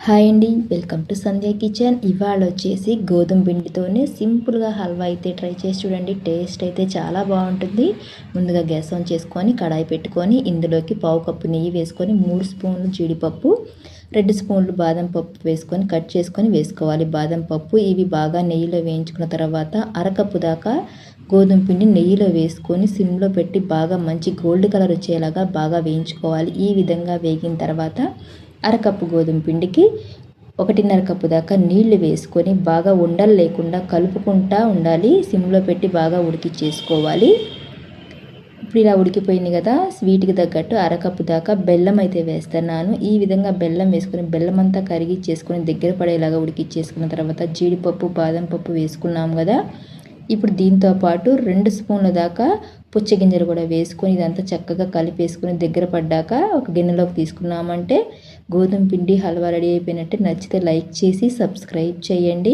Hi అండి, welcome to Sandhya kitchen. ఇవాళ వచ్చేసి గోధుమ పిండితోనే సింపుల్గా హల్వా అయితే ట్రై చేసి చూడండి. టేస్ట్ అయితే చాలా బాగుంటుంది. ముందుగా గ్యాస్ ఆన్ చేసుకొని కడాయి పెట్టుకొని ఇందులోకి పావు కప్పు నెయ్యి వేసుకొని 3 స్పూన్లు జీడిపప్పు, 2 స్పూన్లు బాదం పప్పు వేసుకొని కట్ చేసుకొని వేసుకోవాలి. బాదం పప్పు ఇవి బాగా నెయ్యిలో వేయించుకున్న తర్వాత అరకప్పు దాకా గోధుమ పిండి నెయ్యిలో వేసుకొని సిమ్లో పెట్టి బాగా మంచి గోల్డ్ కలర్ వచ్చేలాగా బాగా వేయించుకోవాలి. ఈ విధంగా వేగిన తర్వాత అరకప్పు గోధుమ పిండికి 1.5 కప్పు దాకా నీళ్లు వేసుకొని బాగా ఉండలు లేకుండా కలుపుకుంటూ ఉండాలి. సిమ్లో పెట్టి బాగా ఉడికించేసుకోవాలి. ఇప్పుడు ఇలా ఉడికిపోయింది కదా, స్వీట్కి తగ్గట్టు అరకప్పు దాకా బెల్లం అయితే వేస్తున్నాను. ఈ విధంగా బెల్లం వేసుకొని బెల్లం అంతా కరిగిచ్చేసుకొని దగ్గర పడేలాగా ఉడికిచ్చేసుకున్న తర్వాత జీడిపప్పు బాదం పప్పు వేసుకున్నాం కదా, ఇప్పుడు దీంతో పాటు 2 స్పూన్ల దాకా పుచ్చగింజలు కూడా వేసుకొని ఇదంతా చక్కగా కలిపేసుకొని దగ్గర పడ్డాక ఒక గిన్నెలోకి తీసుకున్నామంటే గోధుమ పిండి హల్వా రెడీ అయిపోయినట్టే. నచ్చితే లైక్ చేసి సబ్స్క్రైబ్ చేయండి.